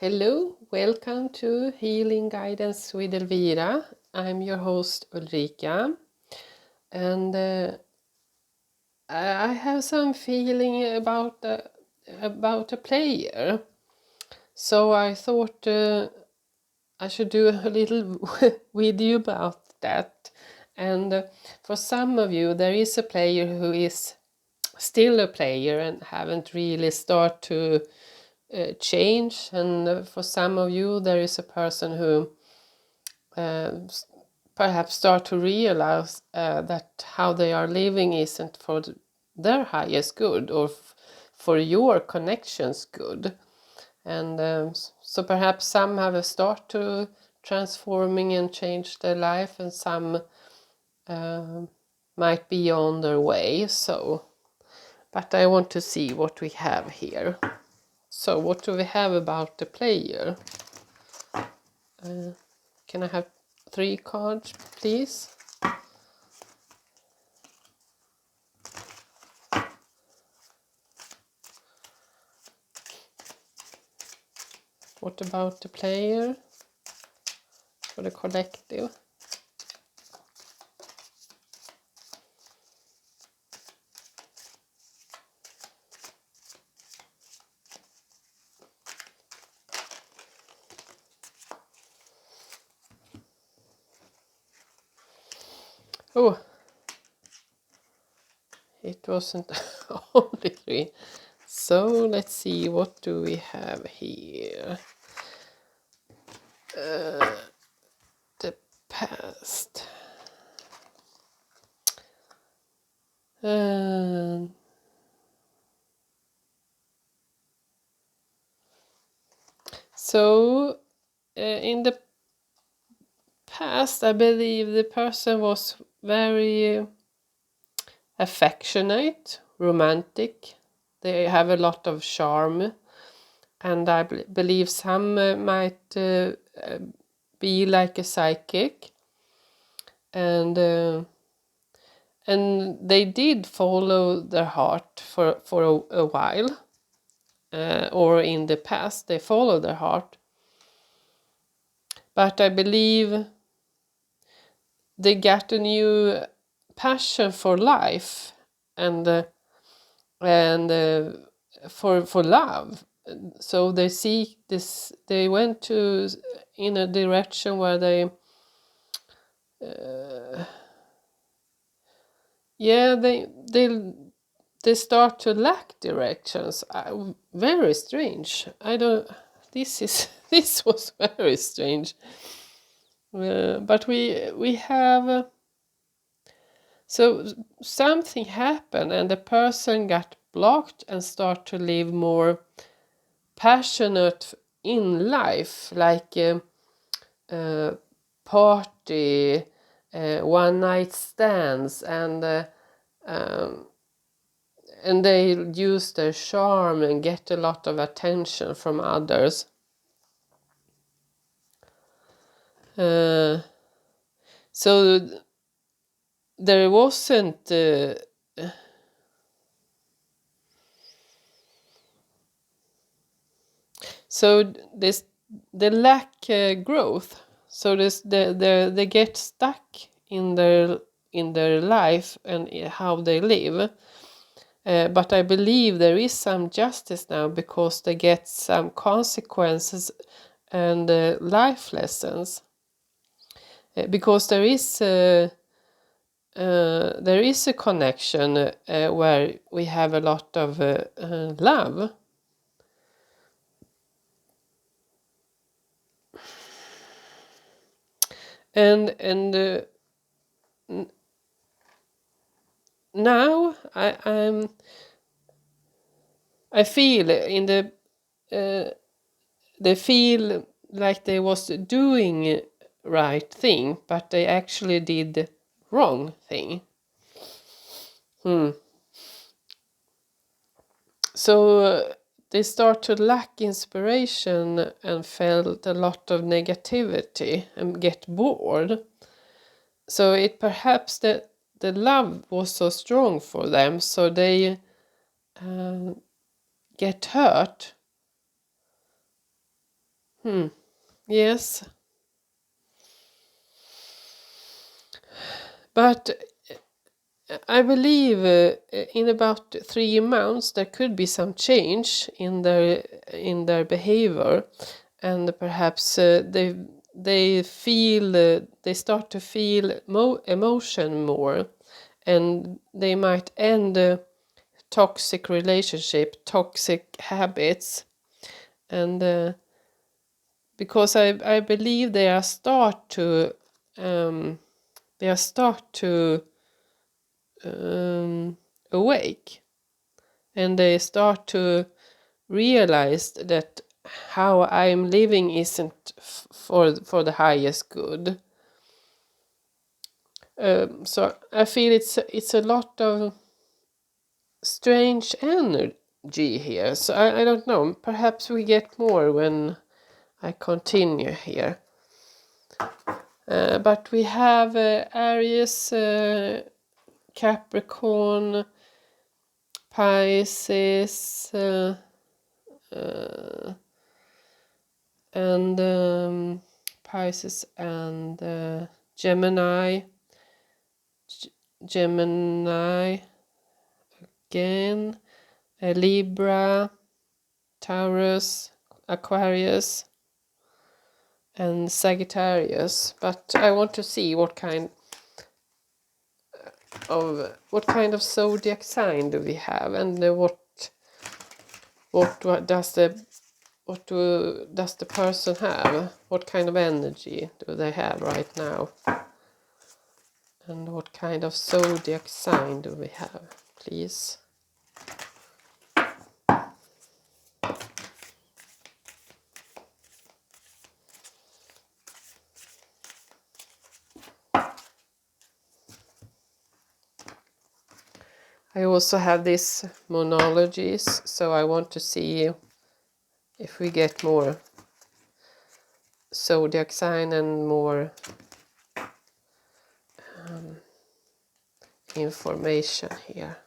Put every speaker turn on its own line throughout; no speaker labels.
Hello, welcome to Healing Guidance with Elvira. I'm your host Ulrika, and I have some feeling about a player. So I thought I should do a little video about that. And for some of you, there is a player who is still a player and haven't really started to change, and for some of you there is a person who perhaps start to realize that how they are living isn't for their highest good or for your connections good, and so perhaps some have a start to transforming and change their life, and some might be on their way. So but I want to see what we have here. So what do we have about the player? Can I have 3 cards, please? What about the player for the collective? Oh, it wasn't only 3. So let's see, what do we have here? The past. So in the past, I believe the person was very affectionate, romantic. They have a lot of charm, and I believe some might be like a psychic, and they did follow their heart for a while, or in the past they followed their heart, but I believe they got a new passion for life and for love. So they seek this. They went to in a direction where they they start to lack directions. Very strange. I don't. This was very strange. But we have. So something happened, and the person got blocked and start to live more passionate in life, like party, one night stands, and they use their charm and get a lot of attention from others. So there wasn't so this the lack growth. So they get stuck in their life and how they live. But I believe there is some justice now, because they get some consequences and life lessons. Because there is a connection where we have a lot of love. And now I feel in they feel like they was doing right thing, but they actually did wrong thing. So they start to lack inspiration and felt a lot of negativity and get bored. So it perhaps the love was so strong for them, so they get hurt Yes, but I believe in about 3 months there could be some change in their behavior, and perhaps they feel they start to feel emotion more, and they might end toxic relationship, toxic habits, and because I believe they are start to awake, and they start to realize that how I'm living isn't for the highest good. So I feel it's a lot of strange energy here. So I don't know. Perhaps we get more when I continue here. But we have Aries, Capricorn, Pisces, and Pisces and Gemini, Gemini again, Libra, Taurus, Aquarius, and Sagittarius. But I want to see what kind of zodiac sign do we have, and what does the person have? What kind of energy do they have right now? And what kind of zodiac sign do we have, please? I also have these monologies, so I want to see if we get more zodiac sign and more information here.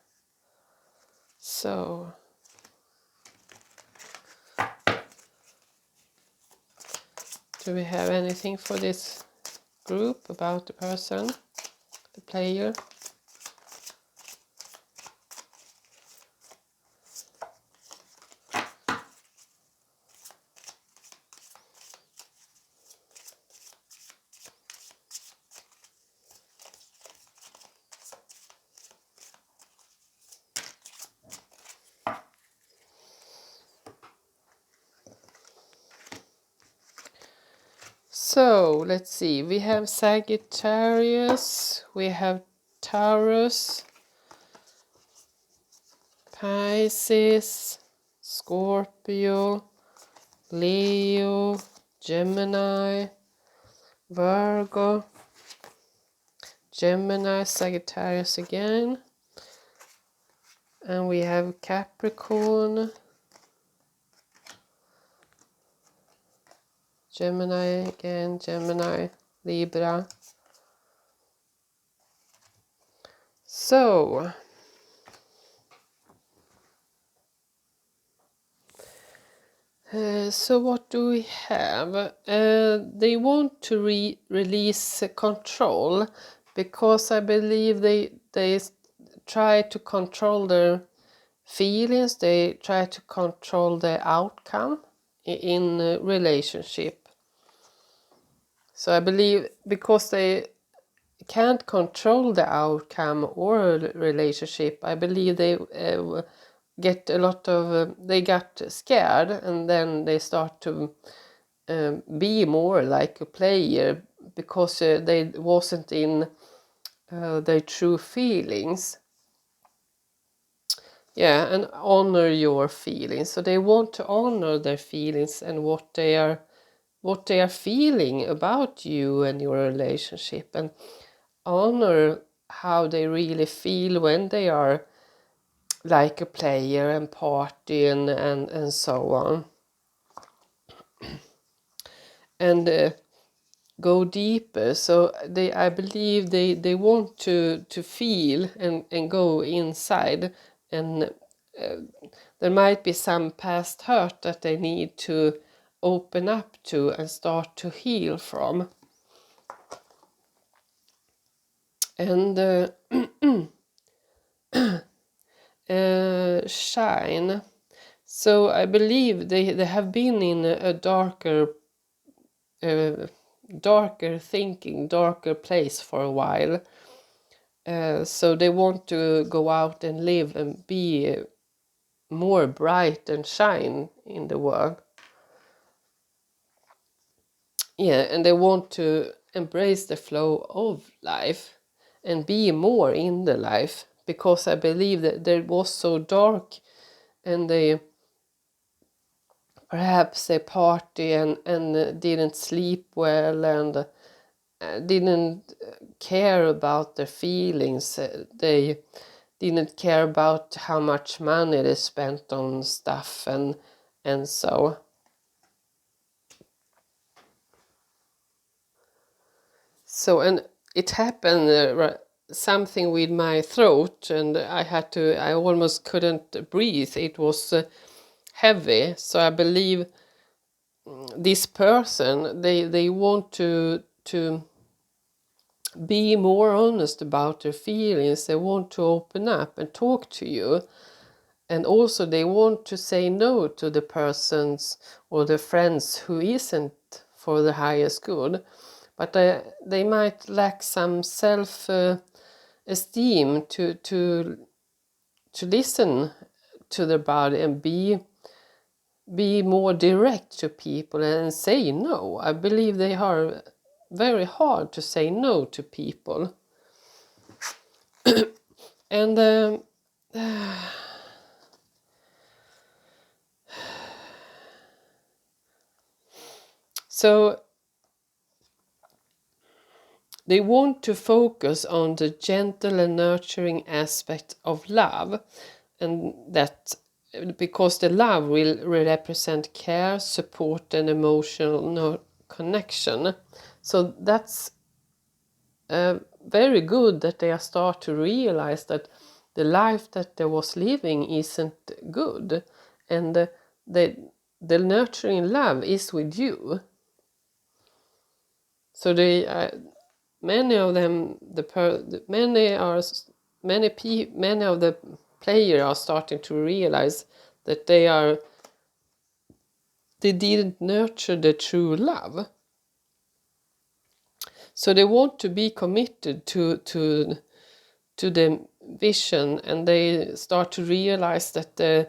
So do we have anything for this group about the person, the player? So let's see, we have Sagittarius, we have Taurus, Pisces, Scorpio, Leo, Gemini, Virgo, Gemini, Sagittarius again, and we have Capricorn, Gemini again, Gemini, Libra. So what do we have? They want to release control, because I believe they try to control their feelings, they try to control the outcome in a relationship. So I believe because they can't control the outcome or a relationship, I believe they get a lot of they got scared, and then they start to be more like a player, because they wasn't in their true feelings. Yeah, and honor your feelings. So they want to honor their feelings and what they are feeling about you and your relationship, and honor how they really feel when they are like a player and party and so on, and go deeper. So I believe they want to feel and go inside, and there might be some past hurt that they need to open up to and start to heal from. And shine. So I believe they have been in a darker thinking, darker place for a while. So they want to go out and live and be more bright and shine in the world. Yeah, and they want to embrace the flow of life and be more in the life, because I believe that it was so dark, and perhaps they party and didn't sleep well, and didn't care about their feelings. They didn't care about how much money they spent on stuff and so. So, and it happened something with my throat, and I almost couldn't breathe. It was heavy. So I believe this person, they want to be more honest about their feelings. They want to open up and talk to you. And also they want to say no to the persons or the friends who isn't for the highest good. But they might lack some self-esteem to listen to their body and be more direct to people and say no. I believe they are very hard to say no to people. And so they want to focus on the gentle and nurturing aspect of love, and that because the love will represent care, support, and emotional connection. So that's very good that they start to realize that the life that they was living isn't good, and the nurturing love is with you. So they many of them, many of the players are starting to realize that they didn't nurture the true love. So they want to be committed to the vision, and they start to realize that the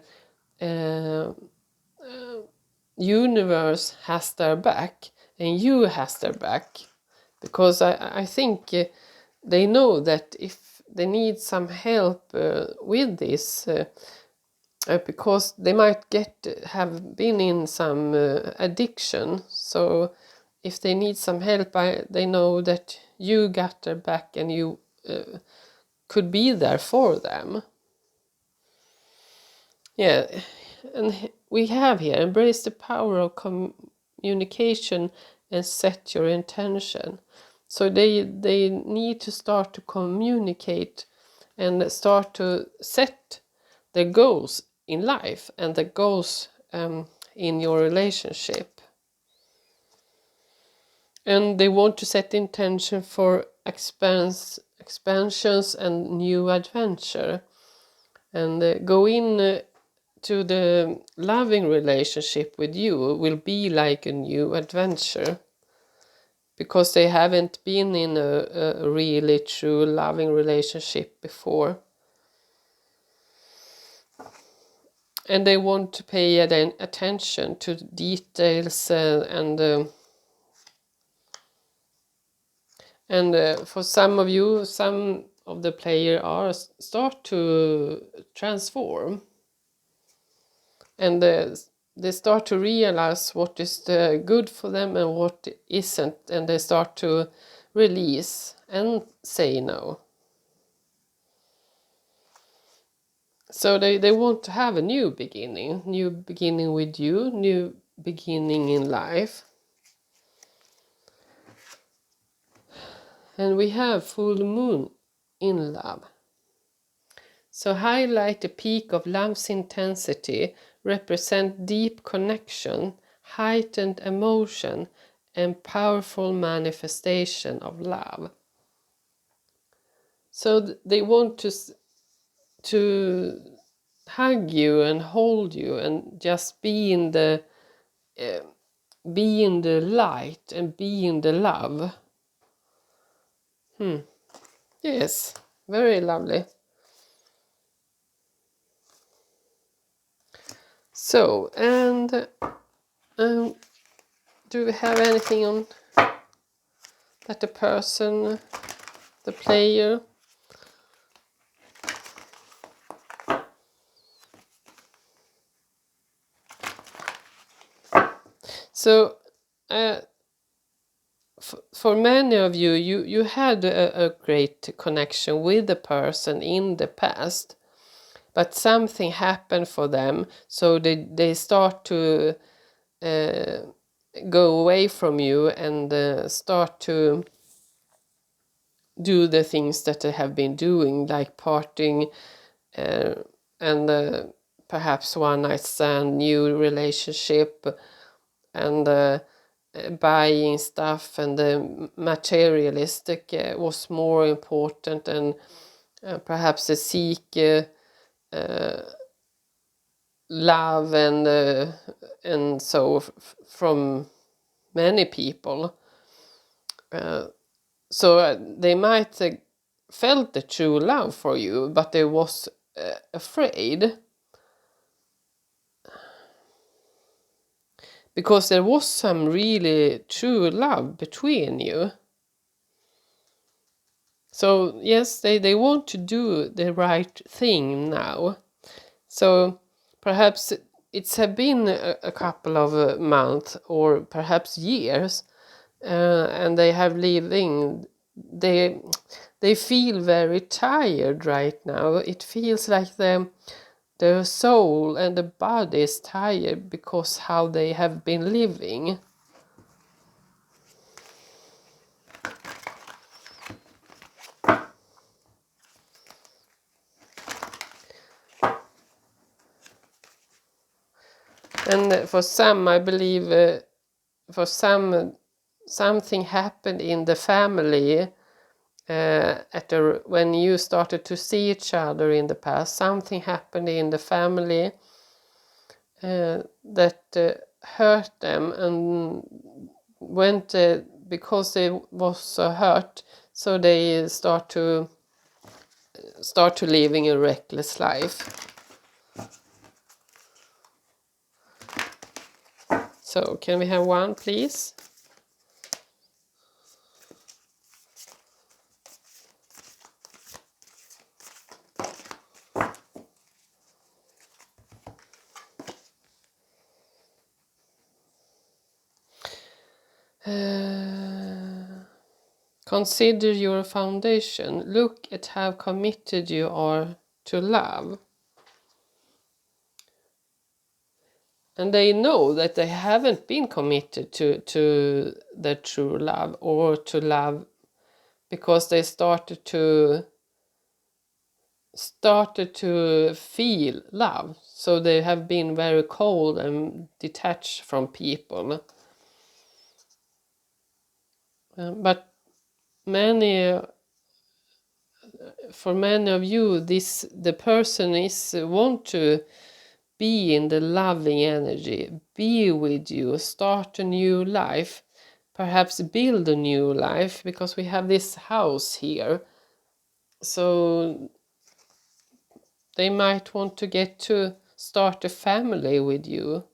universe has their back, and you has their back. Because I think they know that if they need some help with this, because they might have been in some addiction. So if they need some help, they know that you got their back, and you could be there for them. Yeah, and we have here, embrace the power of communication and set your intention. So they need to start to communicate and start to set the goals in life and the goals in your relationship. And they want to set intention for expansions and new adventure. And go in to the loving relationship with you will be like a new adventure, because they haven't been in a really true loving relationship before. And they want to pay attention to details and for some of you, some of the players are start to transform, and they start to realize what is good for them and what isn't, and they start to release and say no. So they want to have a new beginning with you, new beginning in life. And we have full moon in love. So highlight the peak of love's intensity, represent deep connection, heightened emotion, and powerful manifestation of love. So they want to hug you and hold you and just be in the light and be in the love. Yes, very lovely. So, and do we have anything on that the person, the player? So, for many of you, you had a great connection with the person in the past, but something happened for them, so they start to go away from you and start to do the things that they have been doing, like partying and perhaps one night stand, new relationship, and buying stuff, and the materialistic was more important, and perhaps they seek love and so from many people. So they might felt the true love for you, but they was afraid, because there was some really true love between you. So yes, they want to do the right thing now. So perhaps it's have been a couple of months or perhaps years, and they have living. They feel very tired right now. It feels like the soul and the body is tired because how they have been living. And for some, I believe, for some, something happened in the family when you started to see each other in the past. Something happened in the family that hurt them, and went because they was so hurt, so they start to living a reckless life. So can we have one, please? Consider your foundation. Look at how committed you are to love. And they know that they haven't been committed to their true love or to love, because they started to feel love. So they have been very cold and detached from people. But for many of you, the person want to be in the loving energy, be with you, start a new life, perhaps build a new life, because we have this house here. So they might want to get to start a family with you.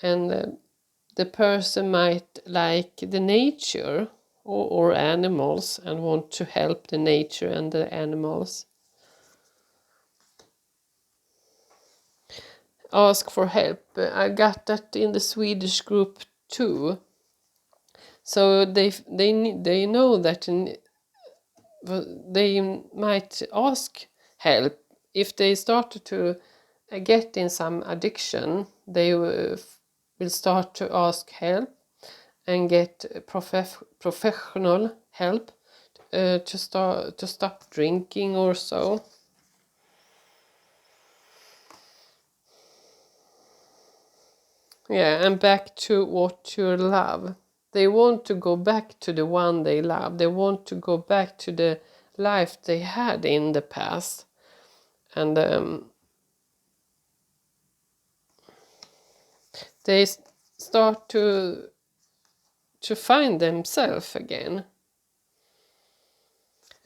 And the person might like the nature or animals and want to help the nature and the animals. Ask for help. I got that in the Swedish group too. So they know that they might ask help if they started to get in some addiction. They will start to ask help and get professional help to stop drinking or so. Yeah, and back to what you love. They want to go back to the one they love. They want to go back to the life they had in the past. And they start to find themselves again.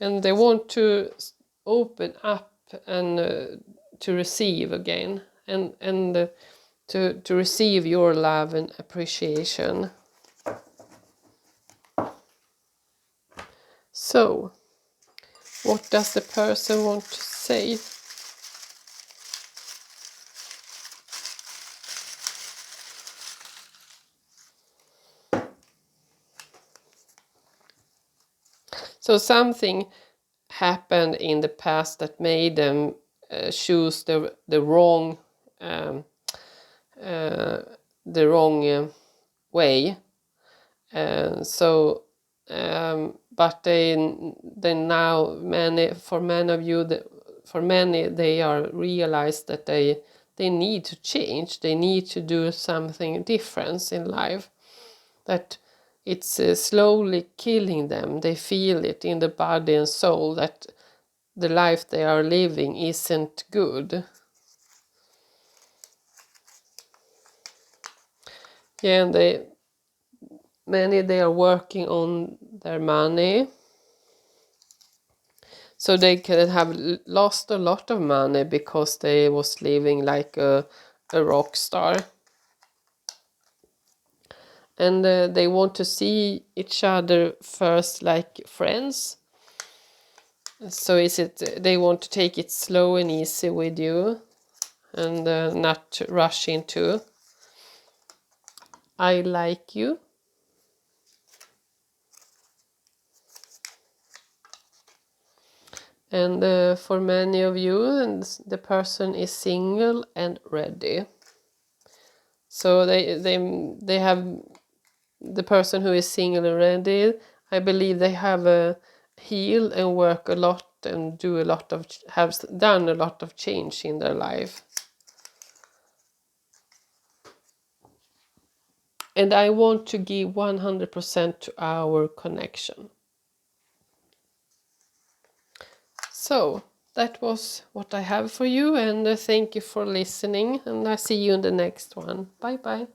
And they want to open up and to receive again. And to receive your love and appreciation. So, what does the person want to say? So something happened in the past that made them choose the wrong way. But they now for many they are realized that they need to change. They need to do something different in life. That it's slowly killing them. They feel it in the body and soul that the life they are living isn't good. Yeah, and they are working on their money. So they could have lost a lot of money because they was living like a rock star. And they want to see each other first like friends. So they want to take it slow and easy with you and not rush into I like you. And for many of you, and the person is single and ready. So they have the person who is single and ready. I believe they have healed and work a lot and have done a lot of change in their life. And I want to give 100% to our connection. So that was what I have for you, and thank you for listening, and I see you in the next one. Bye bye.